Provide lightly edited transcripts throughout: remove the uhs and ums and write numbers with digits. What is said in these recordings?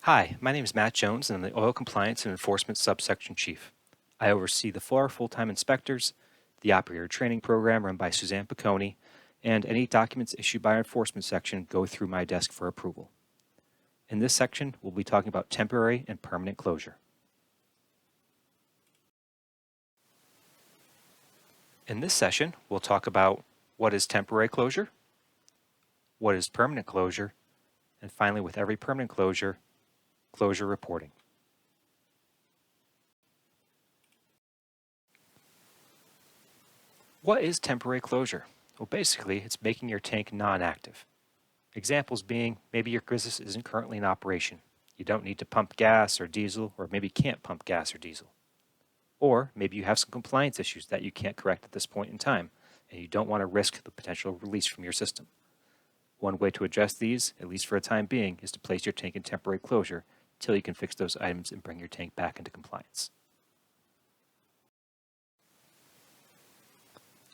Hi, my name is Matt Jones and I'm the Oil Compliance and Enforcement Subsection Chief. I oversee the 4 full-time inspectors, the operator training program run by Suzanne Piccone, and any documents issued by our enforcement section go through my desk for approval. In this section, we'll be talking about temporary and permanent closure. In this session, we'll talk about what is temporary closure, what is permanent closure, and finally, with every permanent closure, closure reporting. What is temporary closure? Well, basically, it's making your tank non-active. Examples being, maybe your business isn't currently in operation. You don't need to pump gas or diesel, or maybe can't pump gas or diesel. Or maybe you have some compliance issues that you can't correct at this point in time, and you don't want to risk the potential release from your system. One way to address these, at least for a time being, is to place your tank in temporary closure until you can fix those items and bring your tank back into compliance.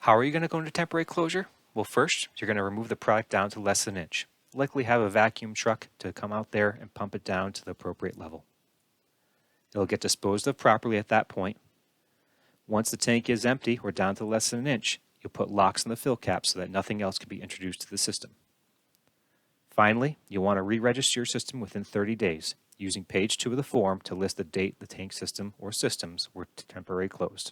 How are you going to go into temporary closure? Well, first, you're going to remove the product down to less than an inch. Likely have a vacuum truck to come out there and pump it down to the appropriate level. It'll get disposed of properly at that point. Once the tank is empty or down to less than an inch, you'll put locks on the fill cap so that nothing else can be introduced to the system. Finally, you'll want to re-register your system within 30 days, using page 2 of the form to list the date the tank system or systems were temporarily closed.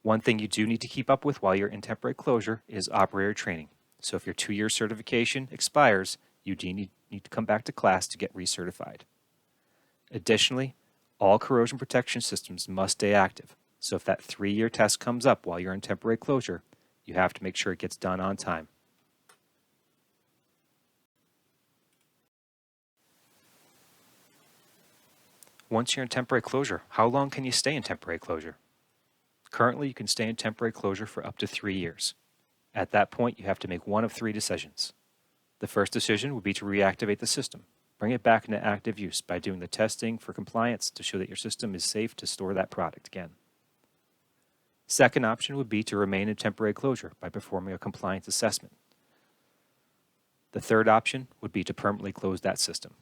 One thing you do need to keep up with while you're in temporary closure is operator training. So if your 2-year certification expires, you do need to come back to class to get recertified. Additionally, all corrosion protection systems must stay active. So if that 3-year test comes up while you're in temporary closure, you have to make sure it gets done on time. Once you're in temporary closure, how long can you stay in temporary closure? Currently, you can stay in temporary closure for up to 3 years. At that point, you have to make one of 3 decisions. The first decision would be to reactivate the system. Bring it back into active use by doing the testing for compliance to show that your system is safe to store that product again. Second option would be to remain in temporary closure by performing a compliance assessment. The third option would be to permanently close that system.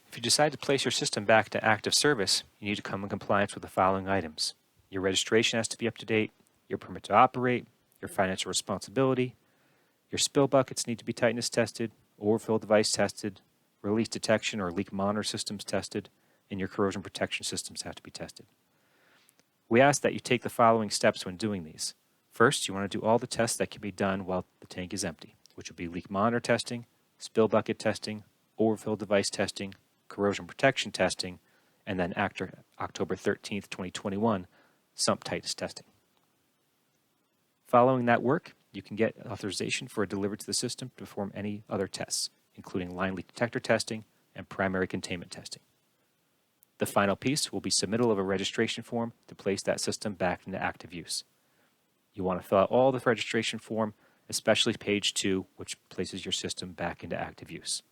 If you decide to place your system back to active service, you need to come in compliance with the following items. Your registration has to be up to date, your permit to operate, your financial responsibility, your spill buckets need to be tightness tested, overfill device tested, release detection or leak monitor systems tested, and your corrosion protection systems have to be tested. We ask that you take the following steps when doing these. First, you want to do all the tests that can be done while the tank is empty, which will be leak monitor testing, spill bucket testing, overfill device testing, corrosion protection testing, and then after October 13th, 2021, sump tightness testing. Following that work, you can get authorization for a delivery to the system to perform any other tests, including line leak detector testing and primary containment testing. The final piece will be submittal of a registration form to place that system back into active use. You want to fill out all the registration form, especially page 2, which places your system back into active use.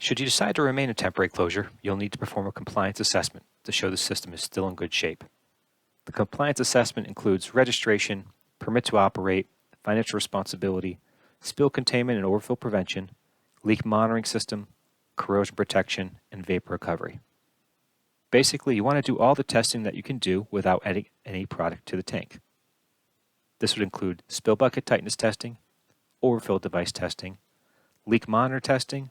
Should you decide to remain in temporary closure, you'll need to perform a compliance assessment to show the system is still in good shape. The compliance assessment includes registration, permit to operate, financial responsibility, spill containment and overfill prevention, leak monitoring system, corrosion protection, and vapor recovery. Basically, you want to do all the testing that you can do without adding any product to the tank. This would include spill bucket tightness testing, overfill device testing, leak monitor testing,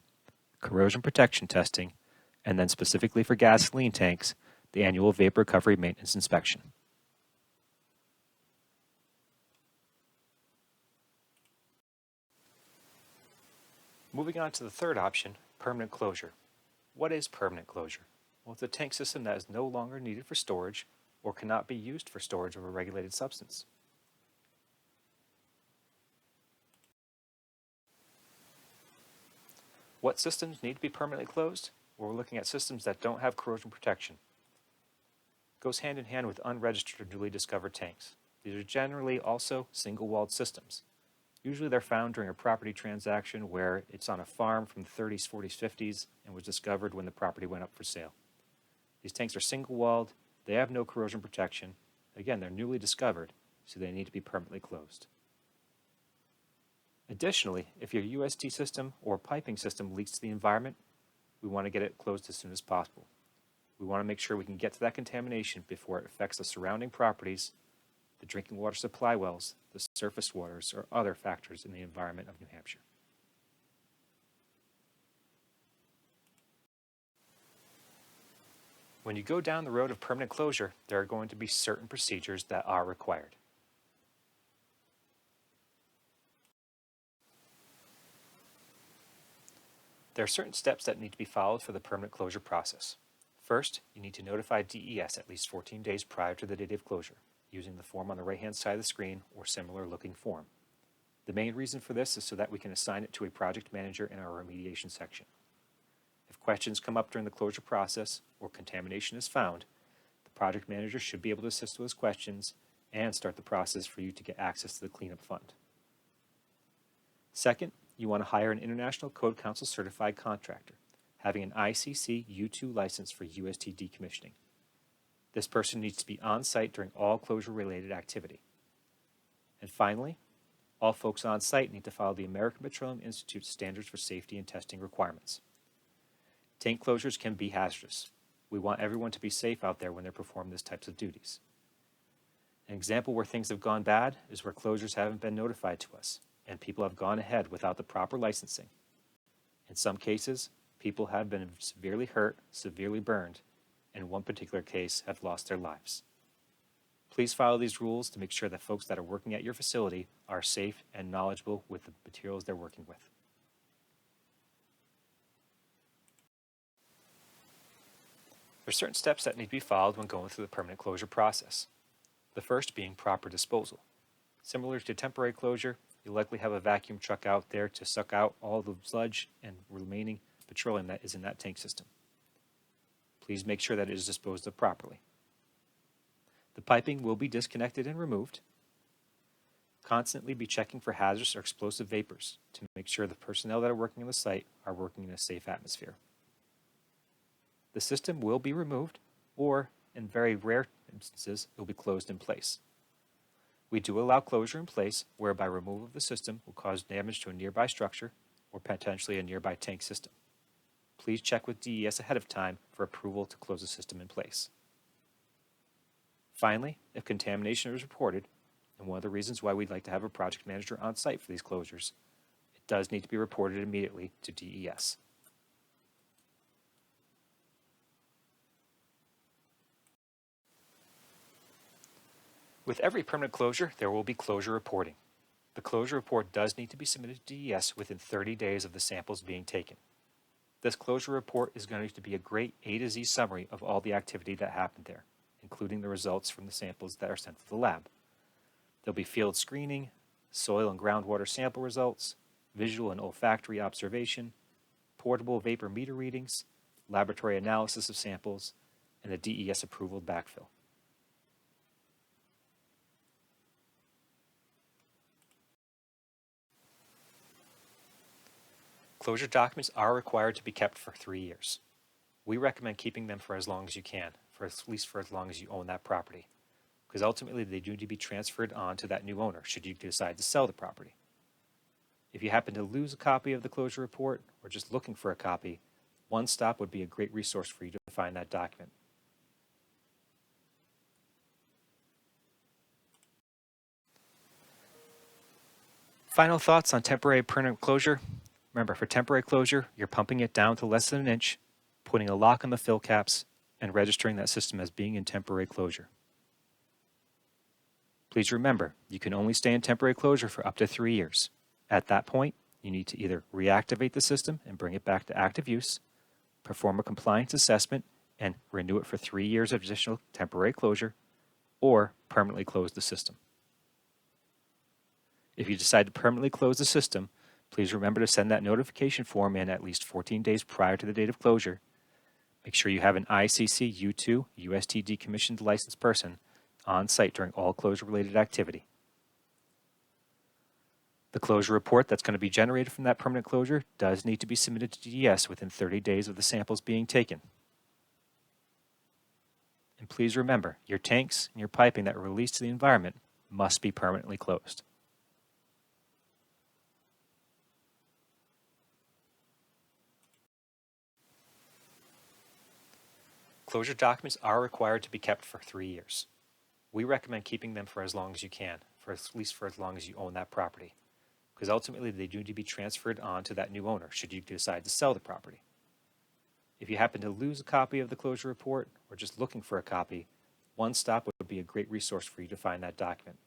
corrosion protection testing, and then specifically for gasoline tanks, the annual vapor recovery maintenance inspection. Moving on to the third option, permanent closure. What is permanent closure? Well, it's a tank system that is no longer needed for storage or cannot be used for storage of a regulated substance. What systems need to be permanently closed? Well, we're looking at systems that don't have corrosion protection. It goes hand in hand with unregistered or newly discovered tanks. These are generally also single-walled systems. Usually they're found during a property transaction where it's on a farm from the 30s, 40s, 50s and was discovered when the property went up for sale. These tanks are single-walled, they have no corrosion protection. Again, they're newly discovered, so they need to be permanently closed. Additionally, if your UST system or piping system leaks to the environment, we want to get it closed as soon as possible. We want to make sure we can get to that contamination before it affects the surrounding properties, the drinking water supply wells, the surface waters, or other factors in the environment of New Hampshire. When you go down the road of permanent closure, there are going to be certain procedures that are required. There are certain steps that need to be followed for the permanent closure process. First, you need to notify DES at least 14 days prior to the date of closure, using the form on the right-hand side of the screen or similar-looking form. The main reason for this is so that we can assign it to a project manager in our remediation section. If questions come up during the closure process or contamination is found, the project manager should be able to assist with those questions and start the process for you to get access to the cleanup fund. Second, you want to hire an International Code Council certified contractor, having an ICC U2 license for UST decommissioning. This person needs to be on site during all closure-related activity. And finally, all folks on site need to follow the American Petroleum Institute's standards for safety and testing requirements. Tank closures can be hazardous. We want everyone to be safe out there when they're performing these types of duties. An example where things have gone bad is where closures haven't been notified to us, and people have gone ahead without the proper licensing. In some cases, people have been severely hurt, severely burned, and in one particular case have lost their lives. Please follow these rules to make sure that folks that are working at your facility are safe and knowledgeable with the materials they're working with. There are certain steps that need to be followed when going through the permanent closure process. The first being proper disposal. Similar to temporary closure, you'll likely have a vacuum truck out there to suck out all the sludge and remaining petroleum that is in that tank system. Please make sure that it is disposed of properly. The piping will be disconnected and removed. Constantly be checking for hazardous or explosive vapors to make sure the personnel that are working on the site are working in a safe atmosphere. The system will be removed, or in very rare instances, it will be closed in place. We do allow closure in place whereby removal of the system will cause damage to a nearby structure or potentially a nearby tank system. Please check with DES ahead of time for approval to close the system in place. Finally, if contamination is reported, and one of the reasons why we'd like to have a project manager on site for these closures, it does need to be reported immediately to DES. With every permanent closure, there will be closure reporting. The closure report does need to be submitted to DES within 30 days of the samples being taken. This closure report is going to be a great A to Z summary of all the activity that happened there, including the results from the samples that are sent to the lab. There'll be field screening, soil and groundwater sample results, visual and olfactory observation, portable vapor meter readings, laboratory analysis of samples, and a DES approval backfill. Closure documents are required to be kept for 3 years. We recommend keeping them for as long as you can, for at least for as long as you own that property, because ultimately they do need to be transferred on to that new owner should you decide to sell the property. If you happen to lose a copy of the closure report or just looking for a copy, One Stop would be a great resource for you to find that document. Final thoughts on temporary permanent closure. Remember, for temporary closure, you're pumping it down to less than an inch, putting a lock on the fill caps, and registering that system as being in temporary closure. Please remember, you can only stay in temporary closure for up to 3 years. At that point, you need to either reactivate the system and bring it back to active use, perform a compliance assessment and renew it for 3 years of additional temporary closure, or permanently close the system. If you decide to permanently close the system, please remember to send that notification form in at least 14 days prior to the date of closure. Make sure you have an ICC U2 UST decommissioned licensed person on site during all closure-related activity. The closure report that's going to be generated from that permanent closure does need to be submitted to DES within 30 days of the samples being taken. And please remember, your tanks and your piping that were released to the environment must be permanently closed. Closure documents are required to be kept for 3 years. We recommend keeping them for as long as you can, for at least for as long as you own that property, because ultimately they do need to be transferred on to that new owner should you decide to sell the property. If you happen to lose a copy of the closure report or just looking for a copy, One Stop would be a great resource for you to find that document.